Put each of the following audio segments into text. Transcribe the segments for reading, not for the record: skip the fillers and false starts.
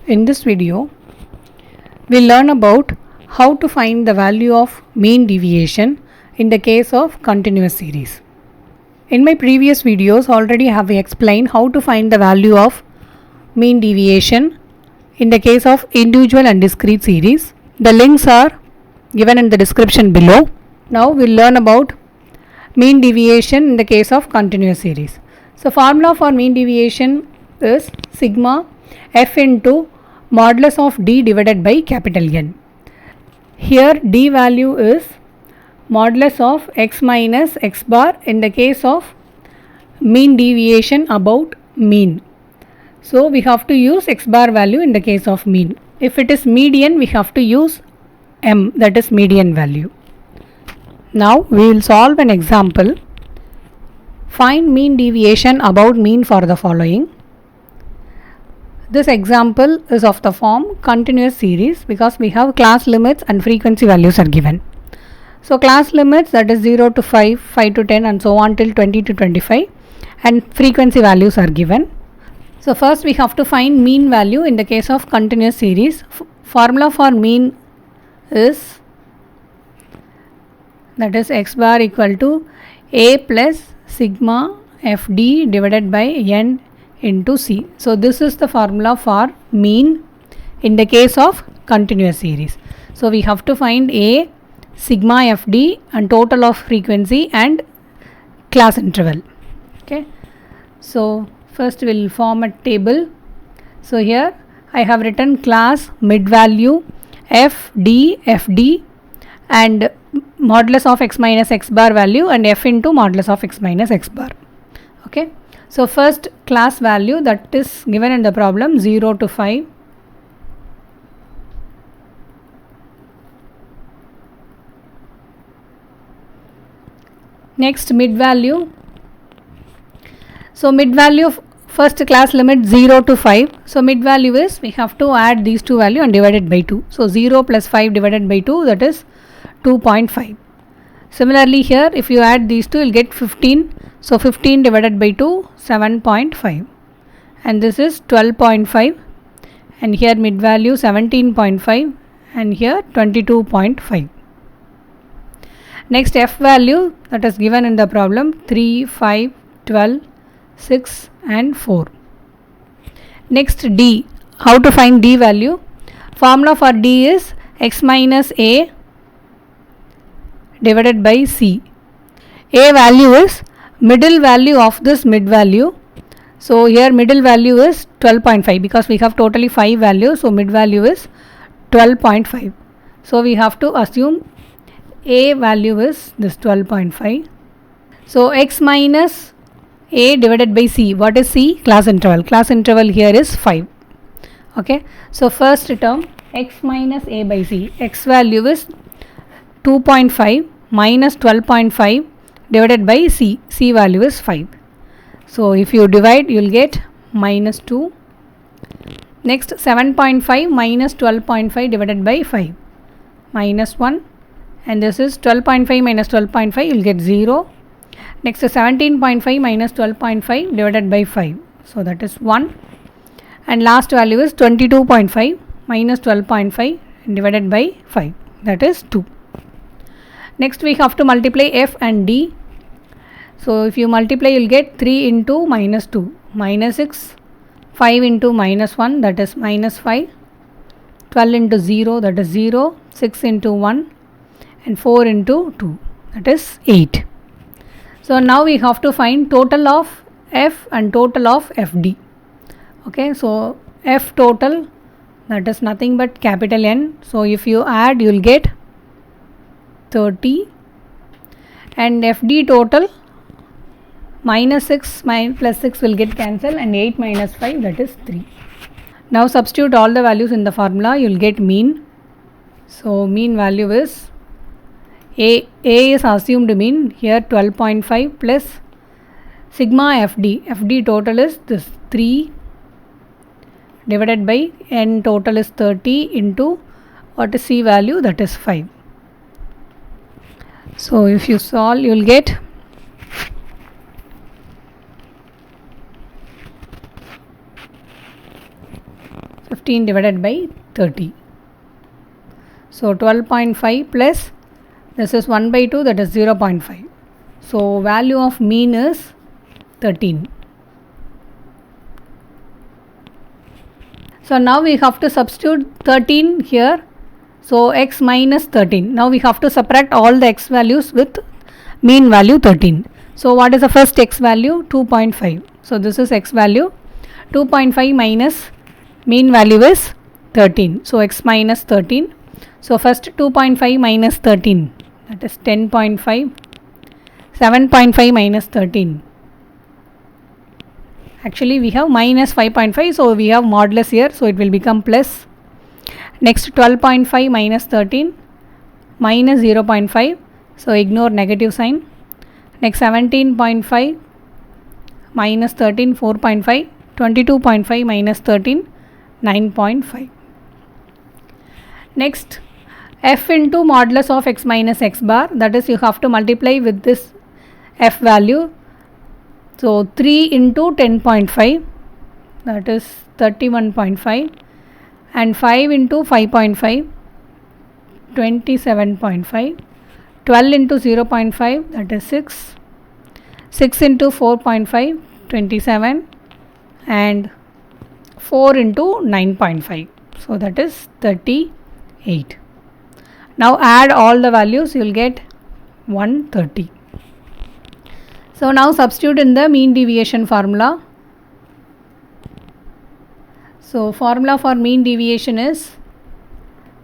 In this video, we'll learn about how to find the value of mean deviation in the case of continuous series. In my previous videos, already have explained how to find the value of mean deviation in the case of individual and discrete series. The links are given in the description below. Now we'll learn about mean deviation in the case of continuous series. So formula for mean deviation is sigma f into modulus of d divided by capital N. Here d value is modulus of x minus x bar in the case of mean deviation about mean. So we have to use x bar value in the case of mean. If it is median, we have to use m, that is median value. Now we will solve an example. Find mean deviation about mean for the following. This example is of the form continuous series because we have class limits and frequency values are given. So class limits, that is 0 to 5, 5 to 10 and so on till 20 to 25, and frequency values are given. So first we have to find mean value in the case of continuous series. Formula for mean is, that is x bar equal to a plus sigma fd divided by n into c. So this is the formula for mean in the case of continuous series. So we have to find a, sigma fd and total of frequency and class interval. Okay. So first we will form a table. So here I have written class mid value fd and modulus of x minus x bar value and f into modulus of x minus x bar. Okay. So first class value that is given in the problem 0 to 5. Next mid value. So mid value of first class limit 0 to 5. So mid value is, we have to add these two values and divide it by 2. So 0 plus 5 divided by 2, that is 2.5. Similarly here if you add these two, you will get 15. So 15 divided by 2, 7.5, and this is 12.5, and here mid value 17.5 and here 22.5. Next f value that is given in the problem 3, 5, 12, 6 and 4. Next d, how to find d value? Formula for d is x minus a divided by c. A value is middle value of this mid value. So here middle value is 12.5 because we have totally 5 values. So mid value is 12.5. So we have to assume a value is this 12.5. So x minus a divided by c. What is c? Class interval. Class interval here is 5. Okay. So first term x minus a by c. X value is 2.5 minus 12.5 divided by c. C value is 5. So if you divide, you will get minus 2. Next 7.5 minus 12.5 divided by 5, minus 1, and this is 12.5 minus 12.5, you will get 0. Next 17.5 minus 12.5 divided by 5, so that is 1, and last value is 22.5 minus 12.5 divided by 5, that is 2. Next we have to multiply f and d. So if you multiply, you will get 3 into minus 2, minus 6, 5 into minus 1, that is minus 5, 12 into 0, that is 0, 6 into 1 and 4 into 2, that is 8. So now we have to find total of f and total of fd. Okay, so f total, that is nothing but capital N. So if you add, you will get 30, and fd total minus 6 plus 6 will get cancelled, and 8 minus 5, that is 3. Now substitute all the values in the formula, you will get mean. So mean value is a is assumed mean here 12.5 plus sigma fd total is this 3 divided by n total is 30 into what is c value, that is 5. So if you solve, you will get 15 divided by 30. So 12.5 plus this is 1 by 2, that is 0.5. So value of mean is 13. So now we have to substitute 13 here. So x minus 13. Now we have to subtract all the x values with mean value 13. So what is the first x value? 2.5. So this is x value. 2.5 minus mean value is 13. So x minus 13. So first 2.5 minus 13, that is 10.5. 7.5 minus 13. Actually we have minus 5.5, so we have modulus here, so it will become plus. Next 12.5 minus 13 minus 0.5, so ignore negative sign. Next 17.5 minus 13, 4.5. 22.5 minus 13, 9.5. Next f into modulus of x minus x bar, that is you have to multiply with this f value. So 3 into 10.5, that is 31.5, and 5 into 5.5, 27.5, 12 into 0.5, that is 6, 6 into 4.5, 27, and 4 into 9.5, so that is 38. Now add all the values, you will get 130. So now substitute in the mean deviation formula. So formula for mean deviation is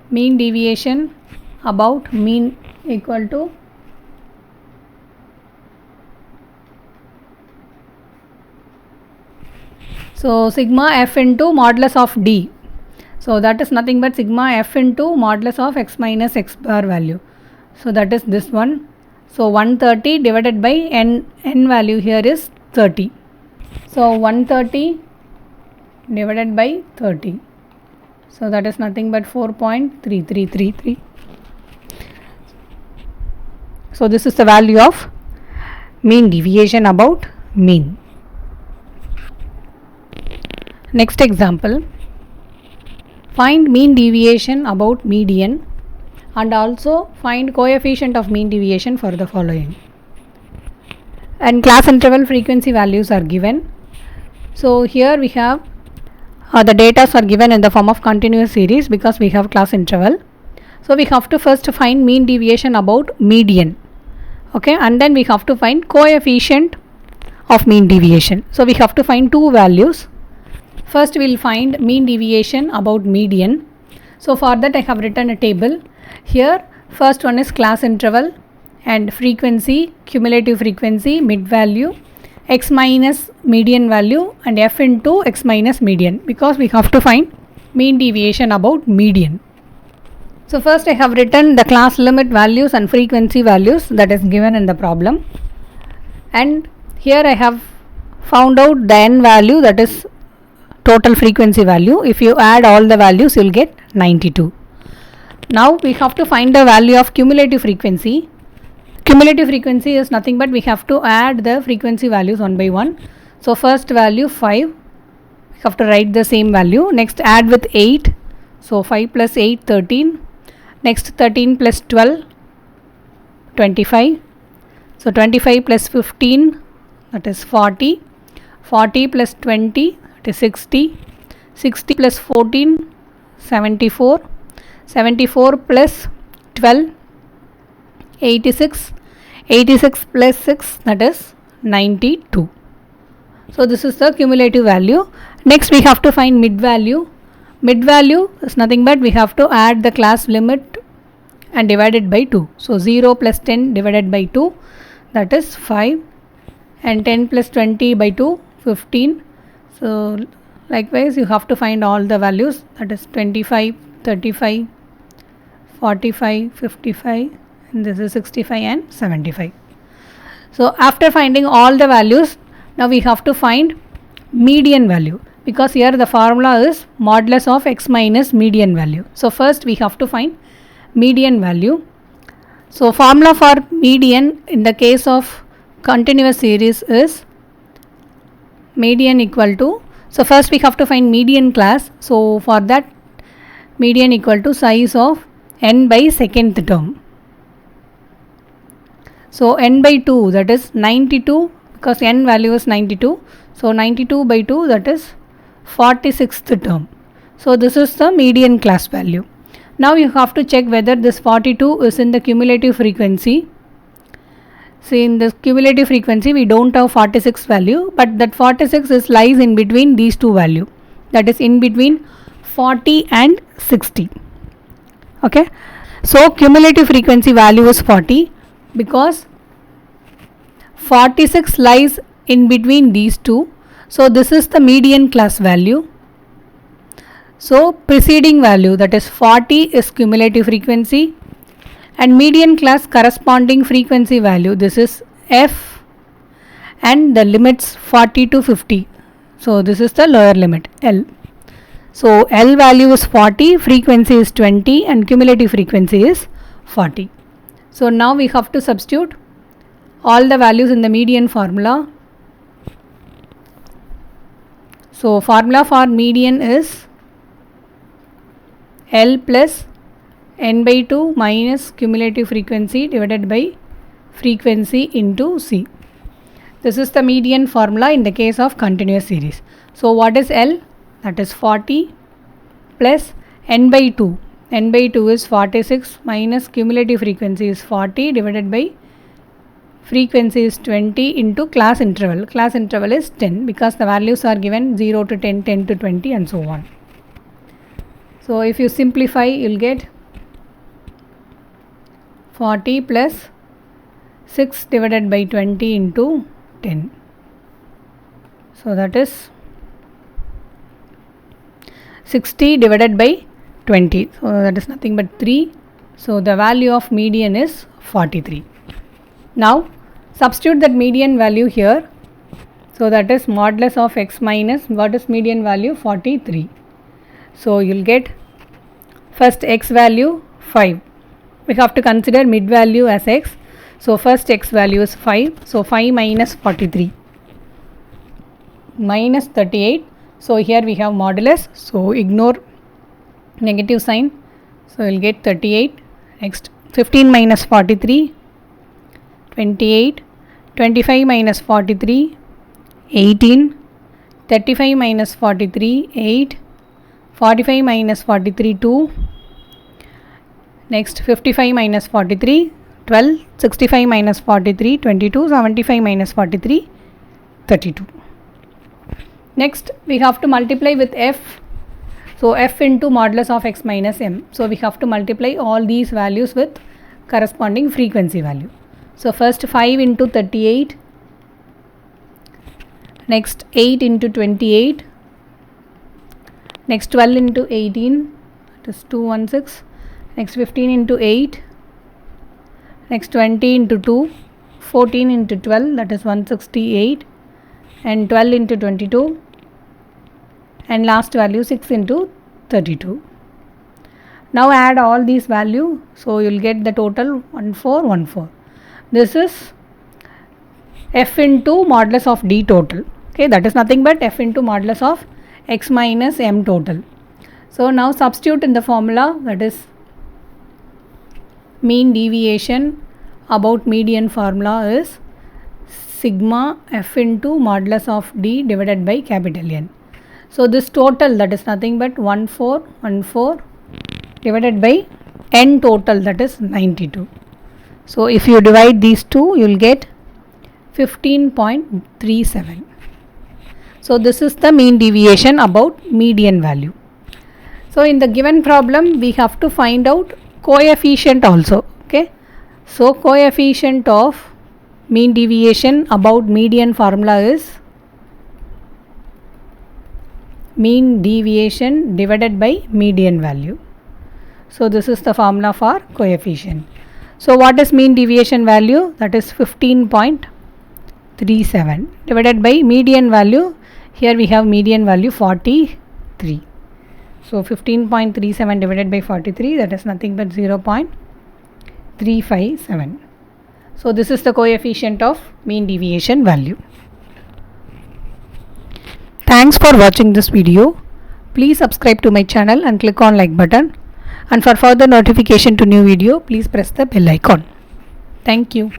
mean deviation about mean equal to sigma f into modulus of d. So that is nothing but sigma f into modulus of x minus x bar value. So that is this one. So 130 divided by n value here is 30. So 130 divided by 30. So that is nothing but 4.3333. So this is the value of mean deviation about mean. Next example. Find mean deviation about median and also find coefficient of mean deviation for the following. And class interval frequency values are given. So here we have the data are given in the form of continuous series because we have class interval. So we have to first find mean deviation about median. Okay, and then we have to find coefficient of mean deviation. So we have to find two values. First we will find mean deviation about median. So for that I have written a table. Here first one is class interval and frequency, cumulative frequency, mid value, x minus median value and f into x minus median, because we have to find mean deviation about median. So first I have written the class limit values and frequency values that is given in the problem, and here I have found out the n value, that is total frequency value. If you add all the values you will get 92. Now we have to find the value of cumulative frequency. Cumulative frequency is nothing but we have to add the frequency values one by one. So first value 5, we have to write the same value. Next add with 8. So 5 plus 8, 13. Next 13 plus 12, 25. So 25 plus 15, that is 40. 40 plus 20, that is 60. 60 plus 14, 74. 74 plus 12, 86. 86 plus 6, that is 92. So this is the cumulative value. Next we have to find mid value. Mid value is nothing but we have to add the class limit and divide it by 2. So 0 plus 10 divided by 2, that is 5, and 10 plus 20 by 2, 15. So likewise you have to find all the values, that is 25, 35, 45, 55, and this is 65 and 75. So after finding all the values, now we have to find median value, because here the formula is modulus of x minus median value. So first we have to find median value. So formula for median in the case of continuous series is median equal to So first we have to find median class. So for that, median equal to size of n by second term. So n by 2, that is 92, because n value is 92. So 92 by 2, that is 46th term. So this is the median class value. Now you have to check whether this 42 is in the cumulative frequency. See, in the cumulative frequency we don't have 46 value, but that 46 is lies in between these two value, that is in between 40 and 60. Okay, so cumulative frequency value is 40 because 46 lies in between these two. So this is the median class value. So preceding value, that is 40, is cumulative frequency, and median class corresponding frequency value, this is f, and the limits 40 to 50. So this is the lower limit L. So L value is 40, frequency is 20, and cumulative frequency is 40. So now we have to substitute all the values in the median formula. So formula for median is L plus n by 2 minus cumulative frequency divided by frequency into C. This is the median formula in the case of continuous series. So what is L? That is 40 plus n by 2. N by 2 is 46 minus cumulative frequency is 40 divided by frequency is 20 into class interval. Class interval is 10 because the values are given 0 to 10, 10 to 20 and so on. So if you simplify, you will get 40 plus 6 divided by 20 into 10. So that is 60 divided by 20. So that is nothing but 3. So the value of median is 43. Now substitute that median value here. So that is modulus of x minus, what is median value? 43. So you will get first x value 5. We have to consider mid value as x. So first x value is 5. So 5 minus 43 minus 38. So here we have modulus. So ignore negative sign. So you will get 38. Next 15 minus 43, 28. 25 minus 43, 18. 35 minus 43, 8. 45 minus 43, 2. Next 55 minus 43, 12. 65 minus 43, 22. 75 minus 43, 32. Next we have to multiply with f. So f into modulus of x minus m. So we have to multiply all these values with corresponding frequency value. So first 5 into 38. Next 8 into 28. Next 12 into 18, that is 216. Next 15 into 8. Next 20 into 2. 14 into 12, that is 168. And 12 into 22. And last value 6 into 32. Now add all these values. So you will get the total 1414. This is f into modulus of d total. Okay, that is nothing but f into modulus of x minus m total. So now substitute in the formula, that is mean deviation about median formula is sigma f into modulus of d divided by capital N. So this total, that is nothing but 1414 divided by n total, that is 92. So if you divide these two, you will get 15.37. So this is the mean deviation about median value. So in the given problem, we have to find out coefficient also. Okay. So coefficient of mean deviation about median formula is mean deviation divided by median value. So this is the formula for coefficient. So what is mean deviation value? That is 15.37 divided by median value. Here we have median value 43. So 15.37 divided by 43, that is nothing but 0.357. So this is the coefficient of mean deviation value. Thanks for watching this video. Please subscribe to my channel and click on like button. And for further notification to new video, please press the bell icon. Thank you.